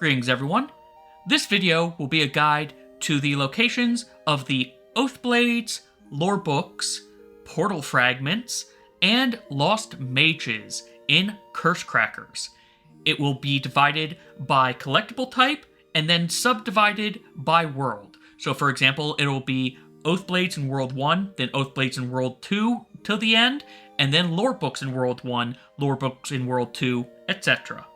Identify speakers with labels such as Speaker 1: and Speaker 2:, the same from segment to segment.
Speaker 1: Greetings everyone. This video will be a guide to the locations of the Oathblades, lore books, portal fragments, and lost mages in Curse Crackers. It will be divided by collectible type and then subdivided by world. So for example, it will be Oathblades in World 1, then Oathblades in World 2 till the end, and then lore books in World 1, lore books in World 2, etc.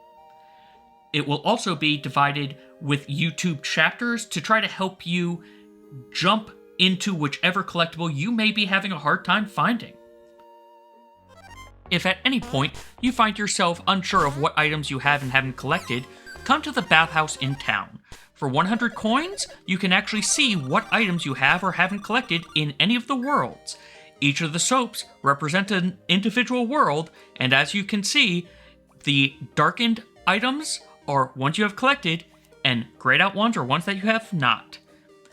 Speaker 1: It will also be divided with YouTube chapters to try to help you jump into whichever collectible you may be having a hard time finding. If at any point you find yourself unsure of what items you have and haven't collected, come to the Bathhouse in town. For 100 coins, you can actually see what items you have or haven't collected in any of the worlds. Each of the soaps represent an individual world, and as you can see, the darkened items are ones you have collected, and grayed out ones are ones that you have not.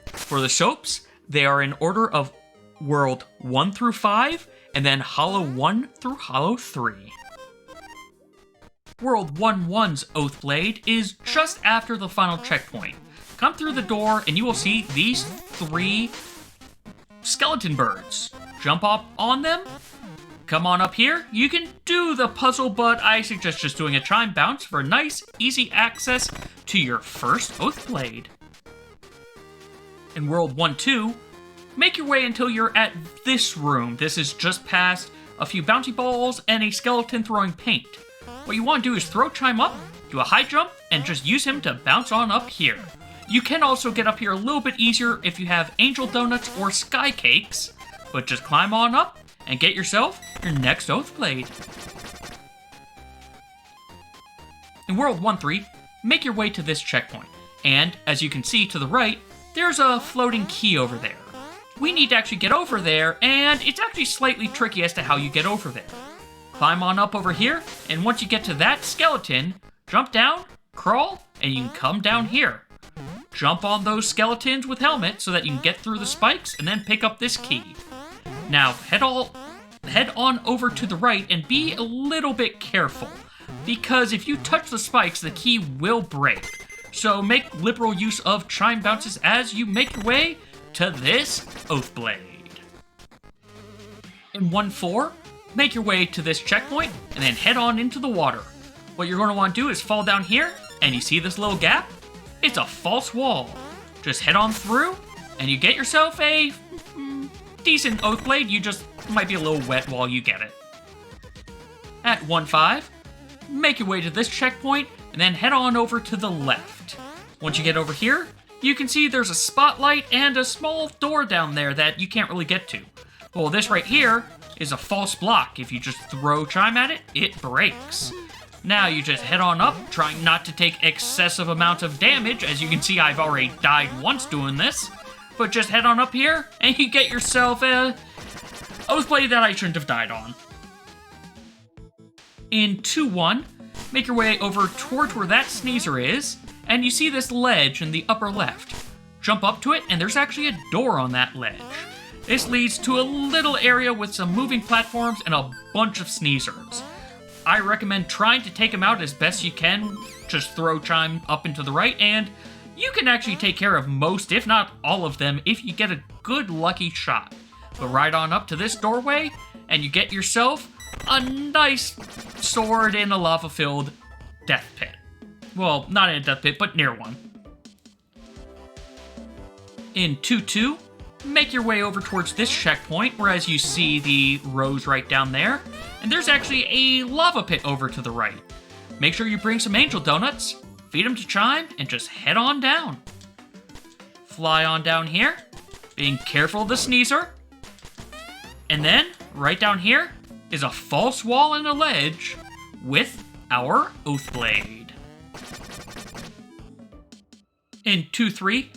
Speaker 1: For the soaps, they are in order of World 1 through 5, and then Hollow 1 through Hollow 3. World 1-1's Oathblade is just after the final checkpoint. Come through the door and you will see these 3 skeleton birds. Jump up on them, come on up here. You can do the puzzle, but I suggest just doing a chime bounce for nice, easy access to your first Oathblade. In World 1-2, make your way until you're at this room. This is just past a few bouncy balls and a skeleton throwing paint. What you want to do is throw Chime up, do a high jump, and just use him to bounce on up here. You can also get up here a little bit easier if you have angel donuts or sky cakes, but just climb on up and get yourself your next Oathblade. In World 1-3, make your way to this checkpoint, and as you can see to the right, there's a floating key over there. We need to actually get over there, and it's actually slightly tricky as to how you get over there. Climb on up over here, and once you get to that skeleton, jump down, crawl, and you can come down here. Jump on those skeletons with helmets so that you can get through the spikes, and then pick up this key. Now, head on over to the right and be a little bit careful, because if you touch the spikes, the key will break. So make liberal use of chime bounces as you make your way to this Oathblade. In 1-4, make your way to this checkpoint and then head on into the water. What you're going to want to do is fall down here, and you see this little gap? It's a false wall. Just head on through, and you get yourself a decent Oathblade. You just might be a little wet while you get it. At 1-5, make your way to this checkpoint, and then head on over to the left. Once you get over here, you can see there's a spotlight and a small door down there that you can't really get to. Well, this right here is a false block. If you just throw Chime at it, it breaks. Now you just head on up, trying not to take excessive amounts of damage. As you can see, I've already died once doing this. But just head on up here, and you get yourself a Oathblade that I shouldn't have died on. In 2-1, make your way over towards where that sneezer is, and you see this ledge in the upper left. Jump up to it, and there's actually a door on that ledge. This leads to a little area with some moving platforms and a bunch of sneezers. I recommend trying to take them out as best you can. Just throw Chime up and to the right, and you can actually take care of most, if not all of them, if you get a good lucky shot. But right on up to this doorway, and you get yourself a nice sword in a lava-filled death pit. Well, not in a death pit, but near one. In 2-2, make your way over towards this checkpoint, where as you see the rows right down there, and there's actually a lava pit over to the right. Make sure you bring some angel donuts, feed them to Chime, and just head on down. Fly on down here, being careful of the sneezer. And then, right down here, is a false wall and a ledge with our Oathblade. In 2-3,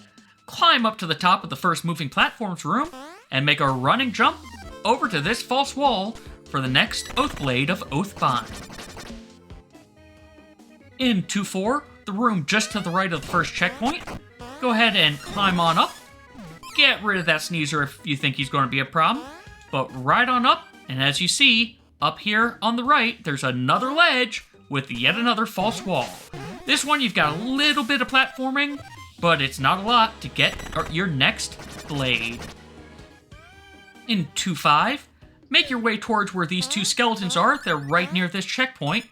Speaker 1: climb up to the top of the first moving platforms room and make a running jump over to this false wall for the next Oathblade of Oathbind. In 2-4, the room just to the right of the first checkpoint, go ahead and climb on up. Get rid of that sneezer if you think he's going to be a problem, but right on up, and as you see, up here on the right, there's another ledge with yet another false wall. This one you've got a little bit of platforming, but it's not a lot to get your next blade. In 2-5, make your way towards where these two skeletons are. They're right near this checkpoint.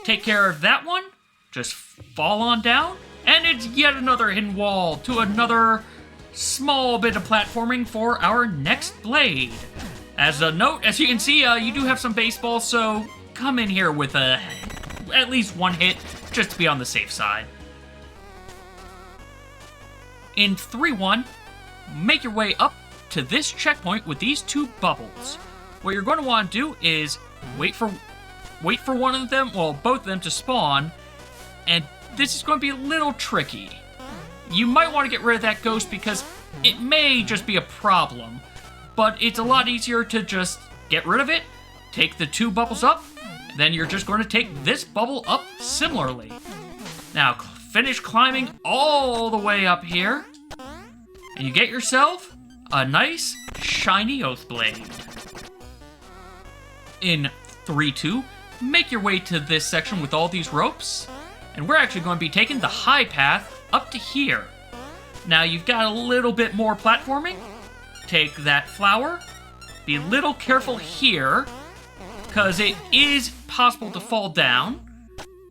Speaker 1: Take care of that one, just fall on down, and it's yet another hidden wall to another small bit of platforming for our next blade. As a note, as you can see, you do have some baseball, so come in here with at least one hit, just to be on the safe side. In 3-1, make your way up to this checkpoint with these two bubbles. What you're going to want to do is wait for one of them, well, both of them to spawn, and this is going to be a little tricky. You might want to get rid of that ghost because it may just be a problem, but it's a lot easier to just get rid of it, take the two bubbles up, then you're just going to take this bubble up similarly. Now, finish climbing all the way up here, and you get yourself a nice, shiny Oathblade. In 3-2, make your way to this section with all these ropes, and we're actually going to be taking the high path up to here. Now, you've got a little bit more platforming. Take that flower. Be a little careful here, because it is possible to fall down,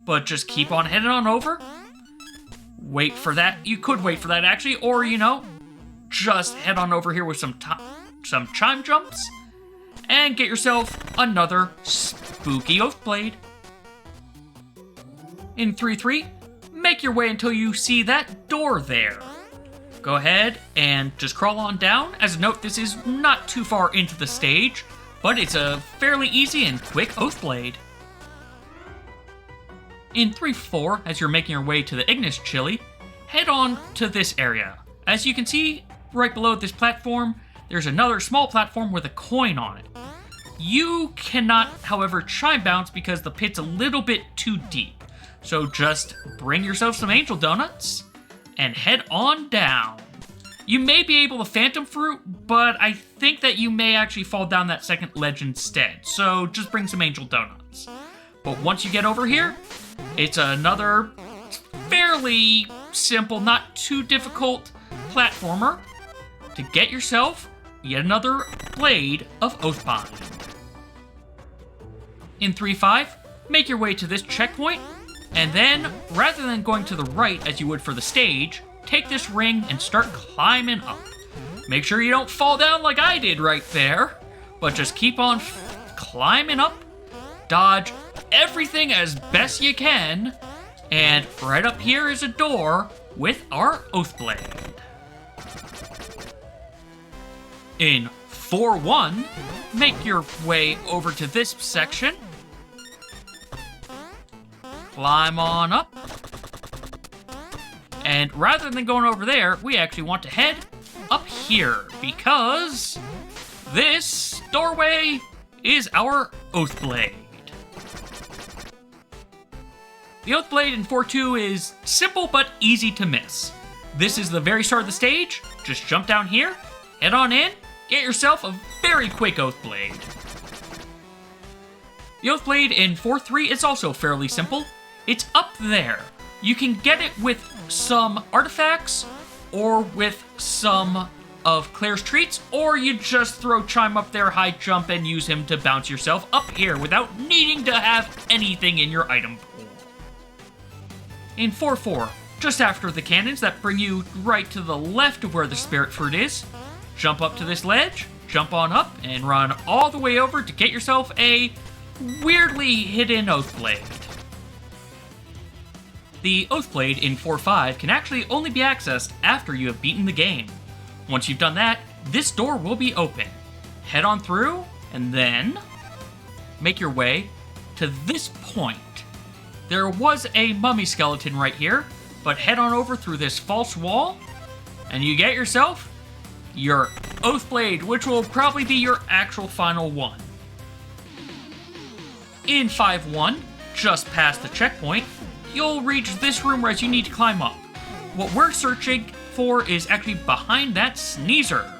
Speaker 1: but just keep on heading on over. Wait for that. You could wait for that, actually, or, just head on over here with some chime jumps, and get yourself another spooky Oathblade. In 3-3, make your way until you see that door there. Go ahead and just crawl on down. As a note, this is not too far into the stage, but it's a fairly easy and quick Oathblade. In 3-4, as you're making your way to the Ignis Chili, head on to this area. As you can see, right below this platform, there's another small platform with a coin on it. You cannot, however, chime bounce because the pit's a little bit too deep. So just bring yourself some angel donuts and head on down. You may be able to phantom fruit, but I think that you may actually fall down that second ledge instead. So just bring some angel donuts. But once you get over here, it's another fairly simple, not too difficult platformer to get yourself yet another blade of Oathbind. In 3-5, make your way to this checkpoint, and then, rather than going to the right as you would for the stage, take this ring and start climbing up. Make sure you don't fall down like I did right there, but just keep on climbing up, dodge everything as best you can, and right up here is a door with our Oathblade. In 4-1, make your way over to this section, climb on up, and rather than going over there, we actually want to head up here, because this doorway is our Oathblade. The Oathblade in 4-2 is simple but easy to miss. This is the very start of the stage, just jump down here, head on in, get yourself a very quick Oathblade. The Oathblade in 4-3 is also fairly simple. It's up there. You can get it with some artifacts, or with some of Claire's treats, or you just throw Chime up there, high jump, and use him to bounce yourself up here without needing to have anything in your item pool. In 4-4, just after the cannons that bring you right to the left of where the Spirit Fruit is, jump up to this ledge, jump on up, and run all the way over to get yourself a weirdly hidden Oathblade. The Oathblade in 4-5 can actually only be accessed after you have beaten the game. Once you've done that, this door will be open. Head on through, and then make your way to this point. There was a mummy skeleton right here, but head on over through this false wall, and you get yourself your Oathblade, which will probably be your actual final one. In 5-1, just past the checkpoint, you'll reach this room where you need to climb up. What we're searching for is actually behind that sneezer.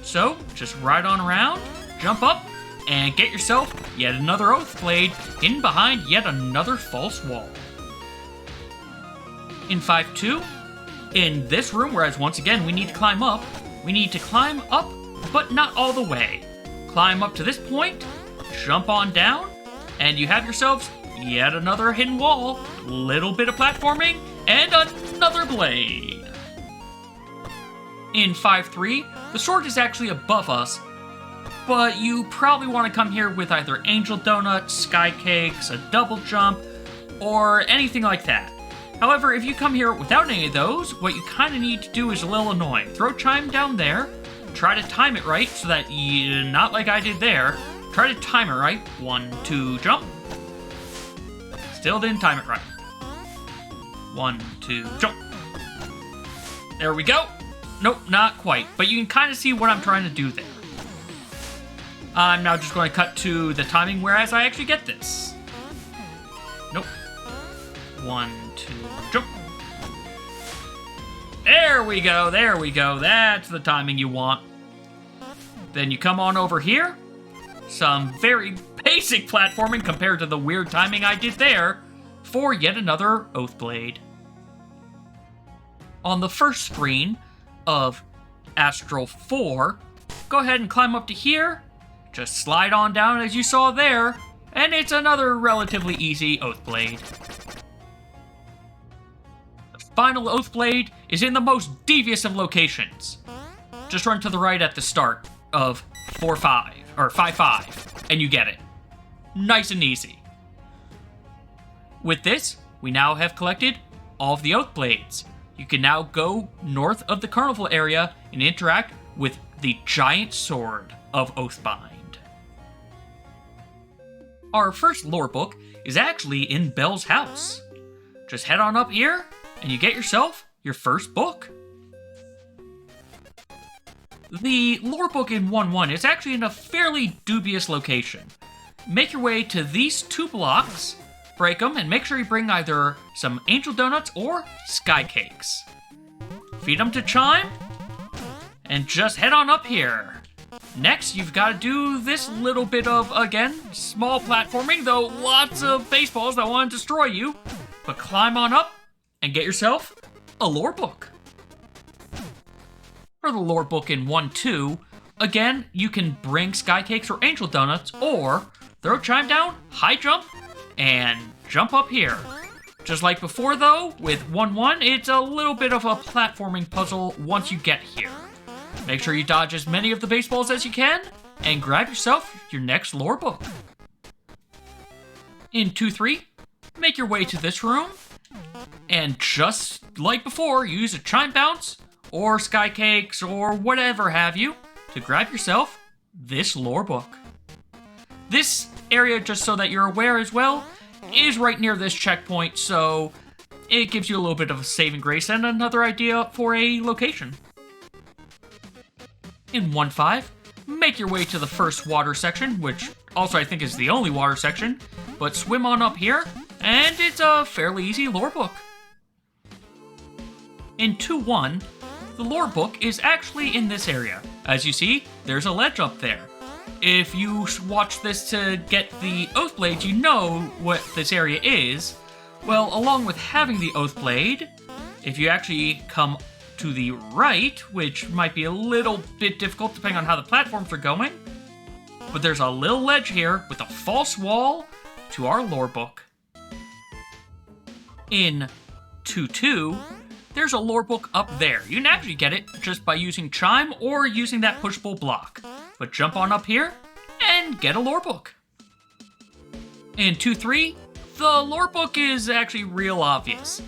Speaker 1: So, just ride on around, jump up, and get yourself yet another Oathblade hidden behind yet another false wall. In 5-2, in this room, whereas once again we need to climb up, but not all the way. Climb up to this point, jump on down, and you have yourselves yet another hidden wall, little bit of platforming, and another blade. In 5-3, the sword is actually above us, but you probably want to come here with either angel donuts, sky cakes, a double jump, or anything like that. However, if you come here without any of those, what you kind of need to do is a little annoying. Throw chime down there, try to time it right so that you, not like I did there, try to time it right. 1, 2, jump. Still didn't time it right. 1, 2, jump. There we go. Nope, not quite, but you can kind of see what I'm trying to do there. I'm now just going to cut to the timing, whereas I actually get this. Nope. 1, 2, jump. There we go, there we go. That's the timing you want. Then you come on over here. Some very basic platforming compared to the weird timing I did there for yet another Oath Blade. On the first screen of Astral 4, go ahead and climb up to here. Just slide on down as you saw there, and it's another relatively easy Oath Blade. The final Oath Blade is in the most devious of locations. Just run to the right at the start of 4-5, or 5-5, and you get it. Nice and easy. With this, we now have collected all of the Oath Blades. You can now go north of the carnival area and interact with the giant sword of Oathbind. Our first lore book is actually in Belle's house. Just head on up here and you get yourself your first book. The lore book in 1-1 is actually in a fairly dubious location. Make your way to these 2 blocks, break them, and make sure you bring either some angel donuts or sky cakes. Feed them to Chime, and just head on up here. Next, you've got to do this little bit of, again, small platforming, though lots of baseballs that want to destroy you. But climb on up and get yourself a lore book. For the lore book in 1-2, again, you can bring sky cakes or angel donuts, or throw Chime down, high jump, and jump up here. Just like before though, with 1-1, it's a little bit of a platforming puzzle once you get here. Make sure you dodge as many of the baseballs as you can, and grab yourself your next lore book. In 2-3, make your way to this room, and just like before, use a Chime Bounce, or Sky Cakes, or whatever have you, to grab yourself this lore book. This area, just so that you're aware as well, is right near this checkpoint, so it gives you a little bit of a saving grace and another idea for a location. In 1-5, make your way to the first water section, which also I think is the only water section, but swim on up here, and it's a fairly easy lore book. In 2-1, the lore book is actually in this area. As you see, there's a ledge up there. If you watch this to get the Oath Blades, you know what this area is. Well, along with having the Oath Blade, if you actually come to the right, which might be a little bit difficult depending on how the platforms are going, but there's a little ledge here with a false wall to our lore book. In 2-2, there's a lore book up there. You can actually get it just by using Chime or using that pushable block. But jump on up here and get a lore book. In 2-3, the lore book is actually real obvious.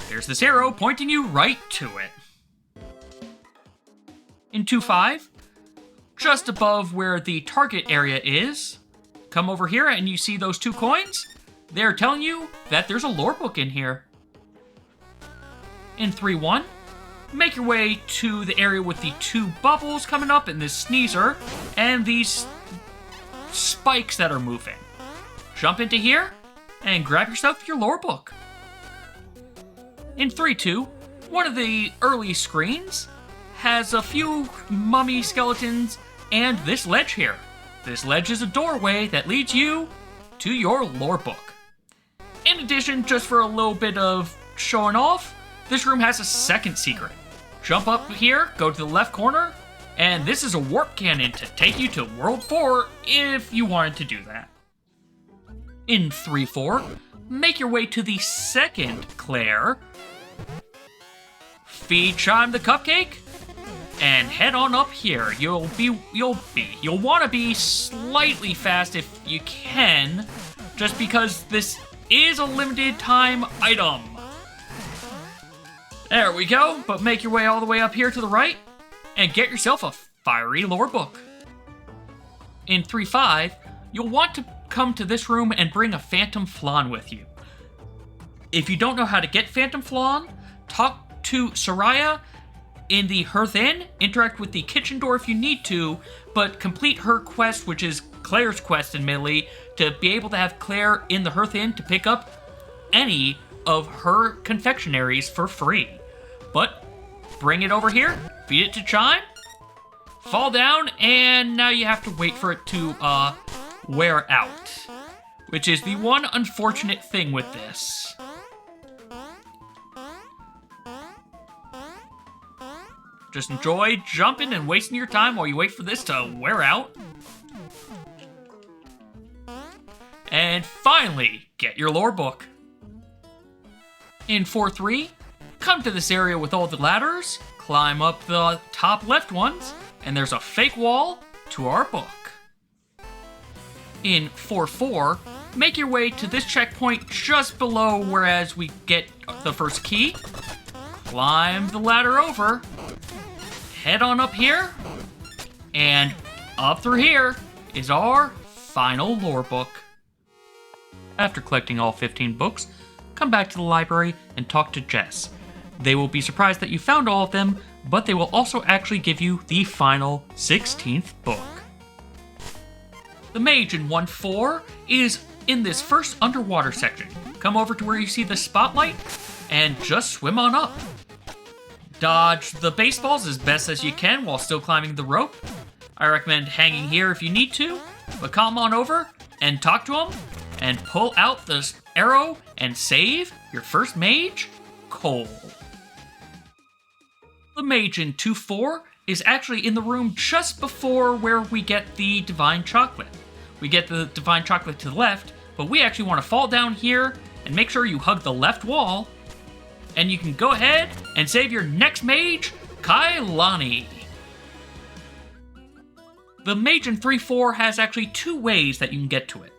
Speaker 1: There's this arrow pointing you right to it. In 2-5, just above where the target area is, come over here and you see those 2 coins? They're telling you that there's a lore book in here. In 3-1, make your way to the area with the 2 bubbles coming up and this sneezer and these spikes that are moving. Jump into here and grab yourself your lore book. In 3-2, one of the early screens has a few mummy skeletons and this ledge here. This ledge is a doorway that leads you to your lore book. In addition, just for a little bit of showing off, this room has a second secret. Jump up here, go to the left corner, and this is a warp cannon to take you to World 4 if you wanted to do that. In 3-4, make your way to the second Claire, feed Chime the cupcake, and head on up here. You'll want to be slightly fast if you can, just because this is a limited time item. There we go, but make your way all the way up here to the right, and get yourself a fiery lore book. In 3-5, you'll want to come to this room and bring a Phantom Flan with you. If you don't know how to get Phantom Flan, talk to Soraya in the Hearth Inn, interact with the kitchen door if you need to, but complete her quest, which is Claire's quest admittedly, to be able to have Claire in the Hearth Inn to pick up any of her confectionaries for free. But bring it over here, feed it to Chime, fall down, and now you have to wait for it to wear out, which is the one unfortunate thing with this. Just enjoy jumping and wasting your time while you wait for this to wear out. And finally, get your lore book. In 4-3, come to this area with all the ladders, climb up the top left ones, and there's a fake wall to our book. In 4-4, make your way to this checkpoint just below whereas we get the first key, climb the ladder over, head on up here, and up through here is our final lore book. After collecting all 15 books, come back to the library and talk to Jess. They will be surprised that you found all of them, but they will also actually give you the final 16th book. The mage in 1-4 is in this first underwater section. Come over to where you see the spotlight and just swim on up. Dodge the baseballs as best as you can while still climbing the rope. I recommend hanging here if you need to, but come on over and talk to him and pull out this arrow and save your first mage, Cole. The mage in 2-4 is actually in the room just before where we get the divine chocolate. We get the divine chocolate to the left, but we actually want to fall down here and make sure you hug the left wall, and you can go ahead and save your next mage, Kailani. The mage in 3-4 has actually two ways that you can get to it.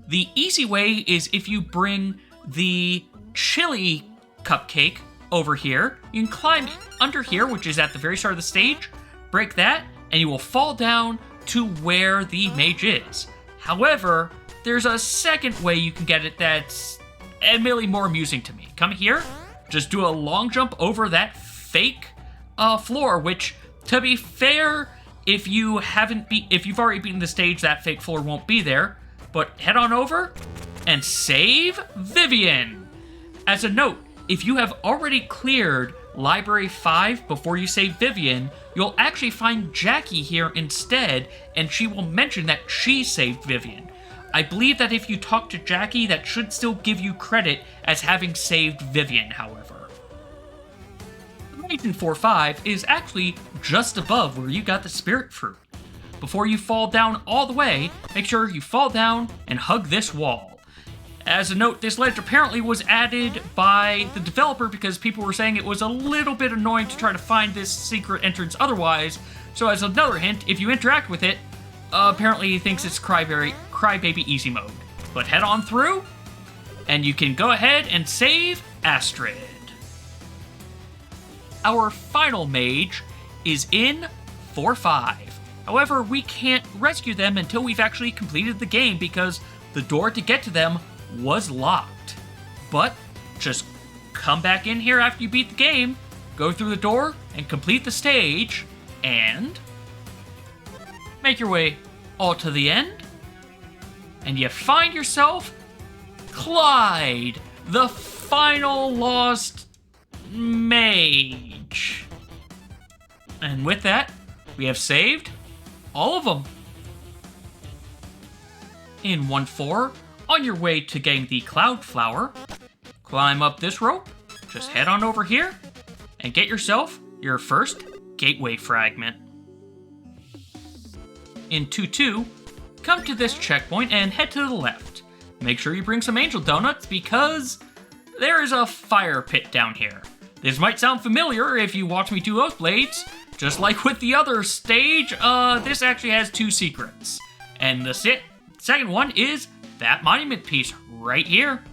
Speaker 1: The easy way is if you bring the chili cupcake over here. You can climb under here, which is at the very start of the stage, break that, and you will fall down to where the mage is. However, there's a second way you can get it that's admittedly more amusing to me. Come here, just do a long jump over that fake floor, which, to be fair, if you've already beaten the stage, that fake floor won't be there. But head on over and save Vivian. As a note, if you have already cleared Library 5 before you save Vivian, you'll actually find Jackie here instead, and she will mention that she saved Vivian. I believe that if you talk to Jackie, that should still give you credit as having saved Vivian, however. The mage in 4-5 is actually just above where you got the spirit fruit. Before you fall down all the way, make sure you fall down and hug this wall. As a note, this ledge apparently was added by the developer because people were saying it was a little bit annoying to try to find this secret entrance otherwise. So as another hint, if you interact with it, apparently he thinks it's Crybaby Easy Mode. But head on through, and you can go ahead and save Astrid. Our final mage is in 4-5. However, we can't rescue them until we've actually completed the game because the door to get to them was locked. But just come back in here after you beat the game, go through the door and complete the stage, and make your way all to the end, and you find yourself Clyde, the final lost mage. And with that, we have saved all of them. In 1-4, on your way to getting the Cloud Flower, climb up this rope, just head on over here and get yourself your first gateway fragment. In 2-2, come to this checkpoint and head to the left. Make sure you bring some angel donuts because there is a fire pit down here. This might sound familiar if you watch me do Oathblades. Just like with the other stage, this actually has 2 secrets. And the second one is that monument piece right here,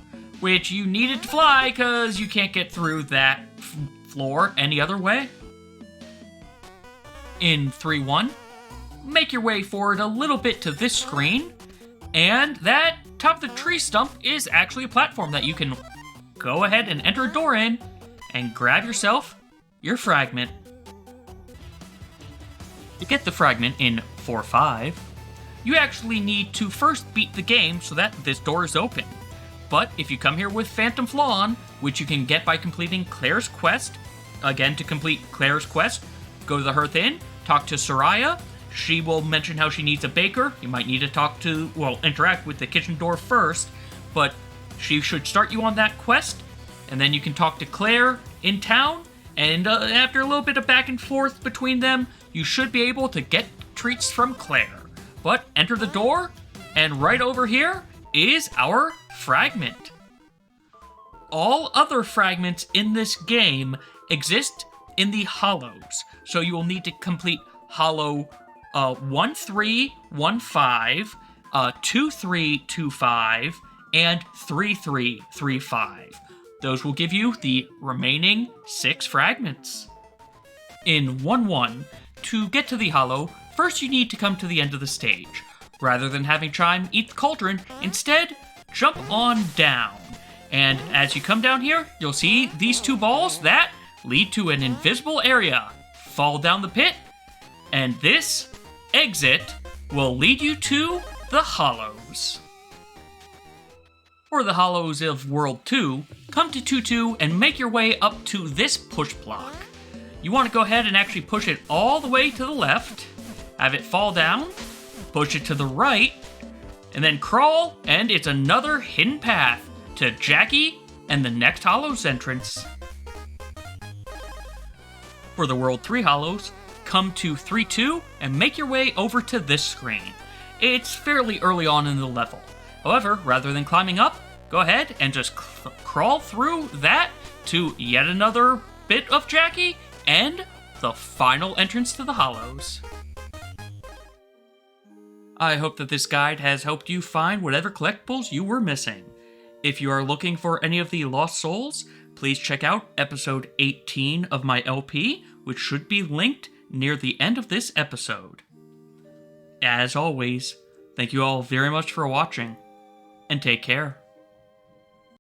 Speaker 1: which you needed to fly because you can't get through that floor any other way. In 3-1, make your way forward a little bit to this screen, and that top of the tree stump is actually a platform that you can go ahead and enter a door in and grab yourself your fragment. To get the fragment in 4-5, you actually need to first beat the game so that this door is open. But if you come here with Phantom Flawn, which you can get by completing Claire's quest, again, to complete Claire's quest, go to the Hearth Inn, talk to Soraya. She will mention how she needs a baker. You might need to interact with the kitchen door first, but she should start you on that quest, and then you can talk to Claire in town, and after a little bit of back and forth between them, you should be able to get treats from Claire. But enter the door, and right over here is our fragment. All other fragments in this game exist in the hollows, so you will need to complete hollow 1-3-1-5, 2-3-2-5, and 3-3-3-5. Those will give you the remaining 6 fragments. In 1-1, to get to the hollow, first you need to come to the end of the stage. Rather than having Chime eat the cauldron, instead, jump on down. And as you come down here, you'll see these 2 balls that lead to an invisible area. Fall down the pit, and this exit will lead you to the hollows. For the hollows of World 2, come to 2-2 and make your way up to this push block. You want to go ahead and actually push it all the way to the left, have it fall down, push it to the right, and then crawl, and it's another hidden path to Jackie and the next Hollows entrance. For the World 3 Hollows, come to 3-2 and make your way over to this screen. It's fairly early on in the level. However, rather than climbing up, go ahead and just crawl through that to yet another bit of Jackie and the final entrance to the Hollows. I hope that this guide has helped you find whatever collectibles you were missing. If you are looking for any of the Lost Souls, please check out episode 18 of my LP, which should be linked near the end of this episode. As always, thank you all very much for watching, and take care.